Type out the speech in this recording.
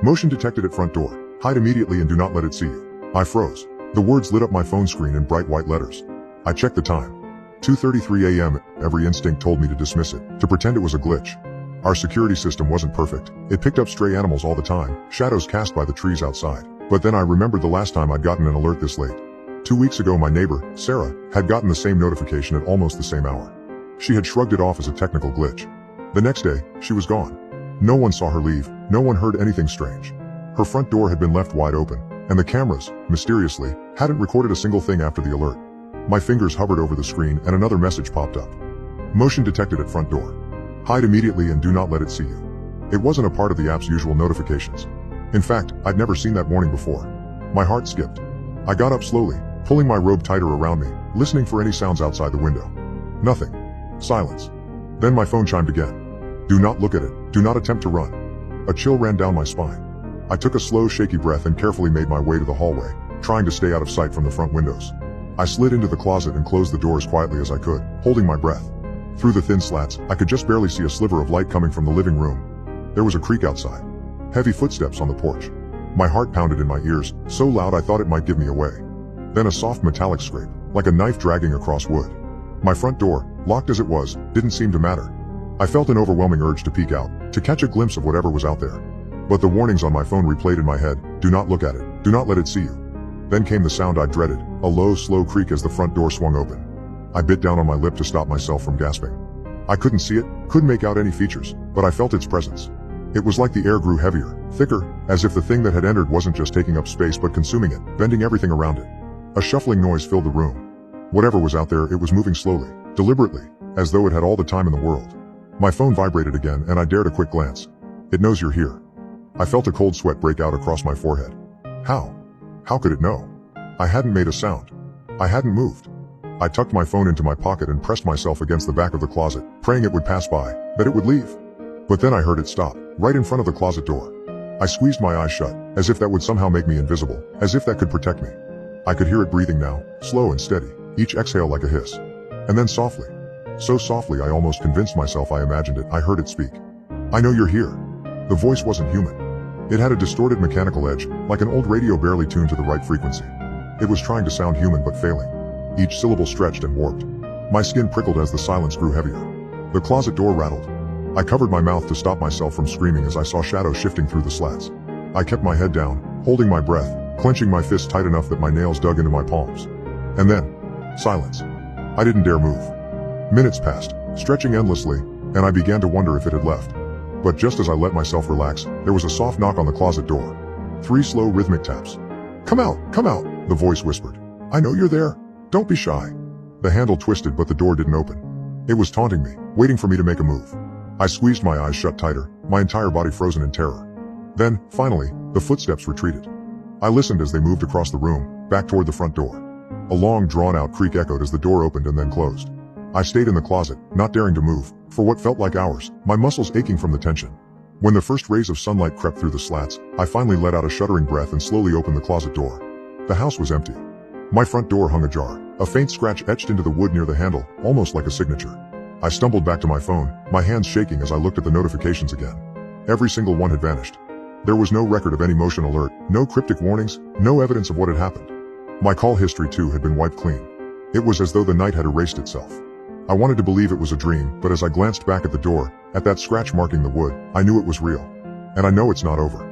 Motion detected at front door. Hide immediately and do not let it see you. I froze. The words lit up my phone screen in bright white letters. I checked the time. 2:33 a.m. Every instinct told me to dismiss it, to pretend it was a glitch. Our security system wasn't perfect. It picked up stray animals all the time, shadows cast by the trees outside. But then I remembered the last time I'd gotten an alert this late. 2 weeks ago my neighbor, Sarah, had gotten the same notification at almost the same hour. She had shrugged it off as a technical glitch. The next day, she was gone. No one saw her leave, no one heard anything strange. Her front door had been left wide open, and the cameras, mysteriously, hadn't recorded a single thing after the alert. My fingers hovered over the screen and another message popped up. Motion detected at front door. Hide immediately and do not let it see you. It wasn't a part of the app's usual notifications. In fact, I'd never seen that warning before. My heart skipped. I got up slowly, pulling my robe tighter around me, listening for any sounds outside the window. Nothing. Silence. Then my phone chimed again. Do not look at it. Do not attempt to run. A chill ran down my spine. I took a slow, shaky breath and carefully made my way to the hallway, trying to stay out of sight from the front windows. I slid into the closet and closed the door as quietly as I could, holding my breath. Through the thin slats, I could just barely see a sliver of light coming from the living room. There was a creak outside. Heavy footsteps on the porch. My heart pounded in my ears, so loud I thought it might give me away. Then a soft metallic scrape, like a knife dragging across wood. My front door, locked as it was, didn't seem to matter. I felt an overwhelming urge to peek out, to catch a glimpse of whatever was out there. But the warnings on my phone replayed in my head, do not look at it, do not let it see you. Then came the sound I dreaded, a low, slow creak as the front door swung open. I bit down on my lip to stop myself from gasping. I couldn't see it, couldn't make out any features, but I felt its presence. It was like the air grew heavier, thicker, as if the thing that had entered wasn't just taking up space but consuming it, bending everything around it. A shuffling noise filled the room. Whatever was out there, it was moving slowly, deliberately, as though it had all the time in the world. My phone vibrated again and I dared a quick glance. It knows you're here. I felt a cold sweat break out across my forehead. How? How could it know? I hadn't made a sound. I hadn't moved. I tucked my phone into my pocket and pressed myself against the back of the closet, praying it would pass by, that it would leave. But then I heard it stop, right in front of the closet door. I squeezed my eyes shut, as if that would somehow make me invisible, as if that could protect me. I could hear it breathing now, slow and steady, each exhale like a hiss. And then softly. So softly I almost convinced myself I imagined it, I heard it speak. I know you're here. The voice wasn't human. It had a distorted mechanical edge, like an old radio barely tuned to the right frequency. It was trying to sound human but failing. Each syllable stretched and warped. My skin prickled as the silence grew heavier. The closet door rattled. I covered my mouth to stop myself from screaming as I saw shadows shifting through the slats. I kept my head down, holding my breath, clenching my fists tight enough that my nails dug into my palms. And then, silence. I didn't dare move. Minutes passed, stretching endlessly, and I began to wonder if it had left. But just as I let myself relax, there was a soft knock on the closet door. 3 slow rhythmic taps. Come out, the voice whispered. I know you're there. Don't be shy. The handle twisted but the door didn't open. It was taunting me, waiting for me to make a move. I squeezed my eyes shut tighter, my entire body frozen in terror. Then, finally, the footsteps retreated. I listened as they moved across the room, back toward the front door. A long drawn-out creak echoed as the door opened and then closed. I stayed in the closet, not daring to move, for what felt like hours, my muscles aching from the tension. When the first rays of sunlight crept through the slats, I finally let out a shuddering breath and slowly opened the closet door. The house was empty. My front door hung ajar, a faint scratch etched into the wood near the handle, almost like a signature. I stumbled back to my phone, my hands shaking as I looked at the notifications again. Every single one had vanished. There was no record of any motion alert, no cryptic warnings, no evidence of what had happened. My call history too had been wiped clean. It was as though the night had erased itself. I wanted to believe it was a dream, but as I glanced back at the door, at that scratch marking the wood, I knew it was real. And I know it's not over.